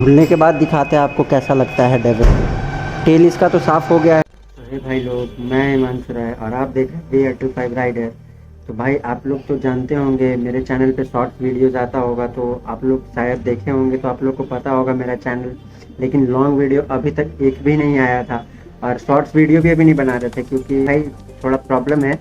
धुलने के बाद दिखाते हैं आपको कैसा लगता है डेविल। टेल इसका तो साफ़ हो गया है। अरे भाई लोग, मैं हिमांशु राय और आप देख रहे हैं BR25 राइडर। तो भाई आप लोग तो जानते होंगे मेरे चैनल पे शॉर्ट वीडियोस आता होगा, तो आप लोग शायद देखे होंगे, तो आप लोग को पता होगा मेरा चैनल। लेकिन लॉन्ग वीडियो अभी तक एक भी नहीं आया था और शॉर्ट्स वीडियो भी अभी नहीं बना रहे थे क्योंकि भाई थोड़ा प्रॉब्लम है।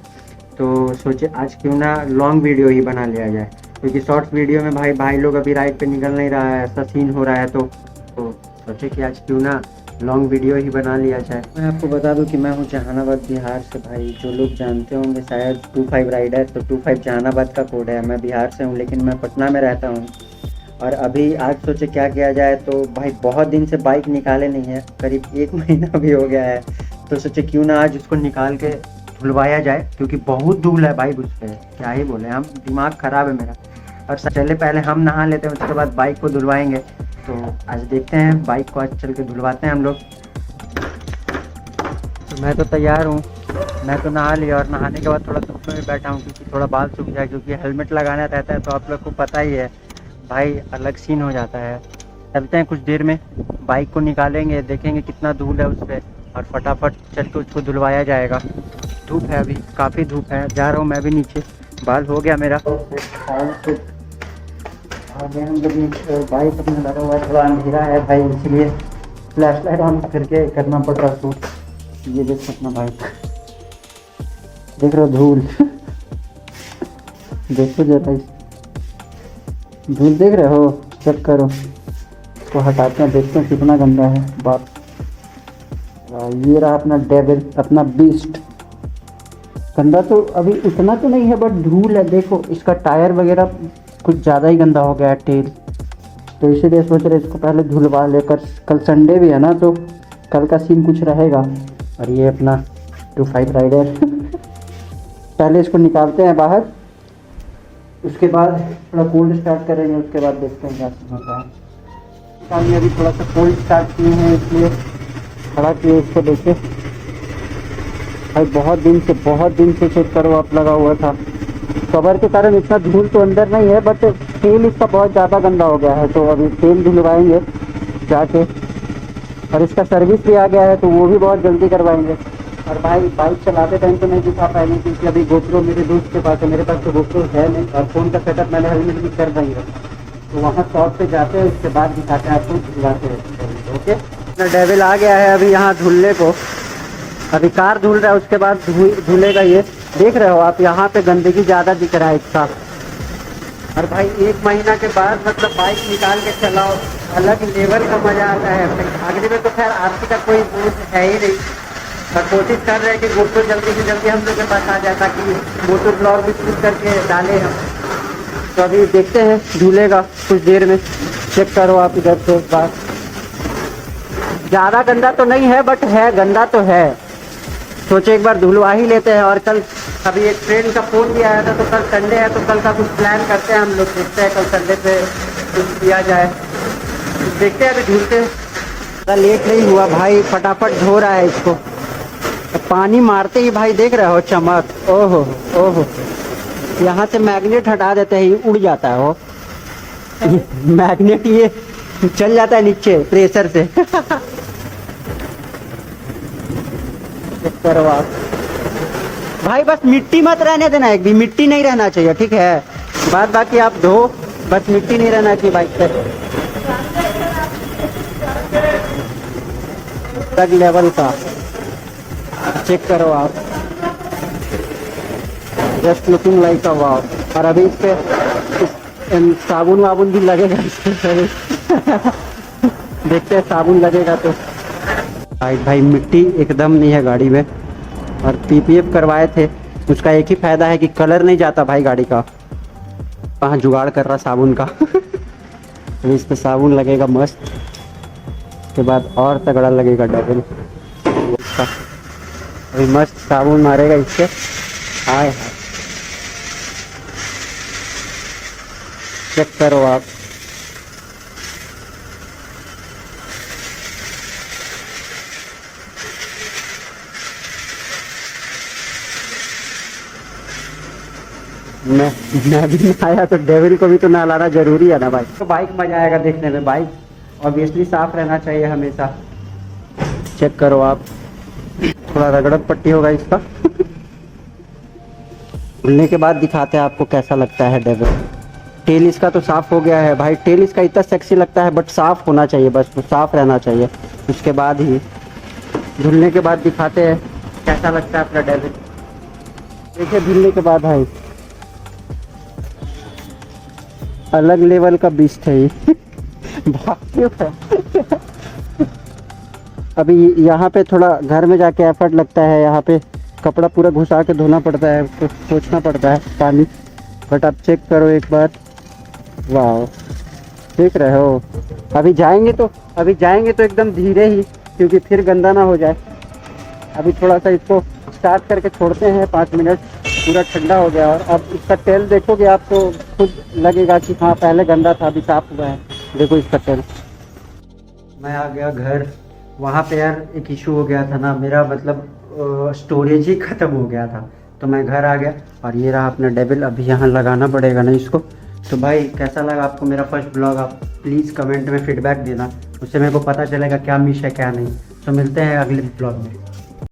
तो सोचे आज क्यों ना लॉन्ग वीडियो ही बना लिया जाए, क्योंकि शॉर्ट्स वीडियो में भाई लोग अभी राइड पे निकल नहीं रहा है, ऐसा सीन हो रहा है। तो सोचे कि आज क्यों ना लॉन्ग वीडियो ही बना लिया जाए। मैं आपको बता दूं कि मैं हूं जहानाबाद बिहार से। भाई जो लोग जानते होंगे शायद 25 राइडर, तो 25 जहानाबाद का कोड है। मैं बिहार से हूं लेकिन मैं पटना में रहता हूं। और अभी आज सोचे क्या किया जाए, तो भाई बहुत दिन से बाइक निकाले नहीं है, करीब 1 महीना भी हो गया है। तो सोचे क्यों ना आज उसको निकाल के धुलवाया जाए, क्योंकि बहुत धूल है बाइक उस पर, क्या ही बोले हम, दिमाग ख़राब है मेरा। और चले पहले हम नहा लेते हैं, उसके बाद बाइक को धुलवाएंगे। तो आज देखते हैं बाइक को, आज चल के धुलवाते हैं हम लोग। तो मैं तो तैयार हूँ, मैं तो नहा लिया और नहाने के बाद थोड़ा धूप में भी बैठा हूँ क्योंकि थोड़ा बाल सूख जाए, क्योंकि हेलमेट लगाना रहता है। तो आप लोग को पता ही है भाई, अलग सीन हो जाता है। चलते हैं कुछ देर में, बाइक को निकालेंगे, देखेंगे कितना धूल है उस पर और फटाफट चल के उसको धुलवाया जाएगा। धूप है अभी, काफ़ी धूप है। जा रहा हूँ मैं भी नीचे, बाल हो गया मेरा। आगे हम जब नीचे, बाइक अपना लगा हुआ है, थोड़ा अंधेरा है भाई, इसलिए फ्लैश लाइट ऑन करके करना पड़ रहा है। ये देख सकना बाइक, देख रहे हो धूल देखो जरा, इस धूल देख रहे हो, चेक करो। इसको हटाते हैं, देखते हैं कितना गंदा है। बाप, ये रहा अपना डेविल, अपना बीस्ट। गंदा तो अभी उतना तो नहीं है बट धूल है। देखो इसका टायर वगैरह कुछ ज़्यादा ही गंदा हो गया है, टेल। तो इसीलिए सोच रहे इसको पहले धुलवा लेकर, कल संडे भी है ना, तो कल का सीन कुछ रहेगा। और ये अपना 25 राइडर पहले इसको निकालते हैं बाहर, उसके बाद थोड़ा कोल्ड स्टार्ट करेंगे, उसके बाद देखते हैं क्या सीन होता है। शाम में अभी थोड़ा सा कोल्ड स्टार्ट किए हैं, इसलिए खड़ा किए इसको। देखे भाई, बहुत दिन से चेक करो आप, लगा हुआ था। कवर के कारण इतना धूल तो अंदर नहीं है, बट तेल इसका बहुत ज़्यादा गंदा हो गया है। तो अभी तेल धुलवाएंगे जाके, और इसका सर्विस भी आ गया है तो वो भी बहुत जल्दी करवाएंगे। और भाई बाइक चलाते टाइम तो नहीं दिखा पाएंगे क्योंकि अभी गोप्रो मेरे दोस्त के पास है, मेरे पास तो गोप्रो है नहीं। और फ़ोन का सेटअप मैंने हेलमेट भी कर देंगे, तो वहाँ शॉप पे जाते हैं, उसके बाद दिखाते हैं आपको, धुलवाते हैं। ओके, अपना डेविल आ गया है अभी यहाँ धुलने को। अभी कार धुल रहा है, उसके बाद धुलेगा ये। देख रहे हो आप, यहाँ पे गंदगी ज़्यादा दिख रहा है इसका। और भाई 1 महीना के बाद मतलब बाइक निकाल के चलाओ, अलग लेवल का मज़ा आता है। भागने में तो खैर आरती का कोई बोझ है ही नहीं, पर कोशिश कर रहे हैं कि गोप्रो जल्दी से जल्दी हम लोग के पास आ जाए ताकि मोटो ब्लॉग भी शूट करके डालें हम। तो अभी देखते हैं, धुलेगा कुछ देर में। चेक करो आप इधर से एक बार, ज़्यादा गंदा तो नहीं है बट है, गंदा तो है। सोचे एक बार धुलवा ही लेते हैं। और कल अभी एक फ्रेंड का फ़ोन भी आया था, तो कल संडे है तो कल का कुछ प्लान करते हैं हम लोग। देखते हैं कल संडे पे कुछ किया जाए, देखते हैं। अभी धुलते ज़्यादा लेट नहीं हुआ भाई, फटाफट धो रहा है इसको। पानी मारते ही भाई देख रहे हो चमक, ओहो ओहो। यहाँ से मैग्नेट हटा देते हैं, उड़ जाता है वो मैग्नेट, ये चल जाता है नीचे प्रेशर से करो आप भाई, बस मिट्टी मत रहने देना, एक भी मिट्टी नहीं रहना चाहिए, ठीक है। बाद बाकी आप धो, बस मिट्टी नहीं रहना चाहिए बाइक पे। अलग लेवल का चेक करो आप, जस्ट लुकिंग लाइक अ वाव। और अभी इस पे साबुन वाबुन भी लगेगा इस पे देखते हैं साबुन लगेगा तो। भाई मिट्टी एकदम नहीं है गाड़ी में। और PPF करवाए थे, उसका एक ही फ़ायदा है कि कलर नहीं जाता भाई गाड़ी का। वहाँ जुगाड़ कर रहा साबुन का तो इस पर साबुन लगेगा मस्त, उसके बाद और तगड़ा लगेगा डेविल इसका। अभी मस्त साबुन मारेगा इससे, हाय हाय। चेक करो आप, मैं भी नहाया तो डेविल को भी तो नहलाना जरूरी है ना भाई। तो बाइक मजा आएगा देखने में। बाइक ऑब्वियसली साफ रहना चाहिए हमेशा। चेक करो आप, थोड़ा रगड़त पट्टी होगा इसका। धुलने के बाद दिखाते हैं आपको कैसा लगता है डेविल। टेल इसका तो साफ हो गया है भाई, टेल इसका इतना सेक्सी लगता है, बट साफ होना चाहिए, बस वो साफ रहना चाहिए। उसके बाद ही धुलने के बाद दिखाते हैं कैसा लगता है अपना डेविल। देखिए धुलने के बाद भाई अलग लेवल का बीस्ट है ये। भाग्य है। अभी यहाँ पे थोड़ा घर में जाके एफर्ट लगता है, यहाँ पे कपड़ा पूरा घुसा के धोना पड़ता है, तो सोचना पड़ता है पानी। बट आप चेक करो एक बार, वाह देख रहे हो। अभी जाएंगे तो एकदम धीरे ही, क्योंकि फिर गंदा ना हो जाए। अभी थोड़ा सा इसको स्टार्ट करके छोड़ते हैं 5 मिनट, पूरा ठंडा हो गया। और अब इसका तेल देखोगे आप तो खुद लगेगा कि हाँ पहले गंदा था अभी साफ हुआ है। देखो इसका तेल। मैं आ गया घर। वहाँ पे यार एक इशू हो गया था ना, मेरा मतलब स्टोरेज ही ख़त्म हो गया था, तो मैं घर आ गया। और ये रहा अपना डेविल, अभी यहाँ लगाना पड़ेगा ना इसको। तो भाई कैसा लगा आपको मेरा फर्स्ट ब्लॉग? आप प्लीज़ कमेंट में फीडबैक देना, उससे मेरे को पता चलेगा क्या मिस है क्या नहीं। तो मिलते हैं अगले ब्लॉग में।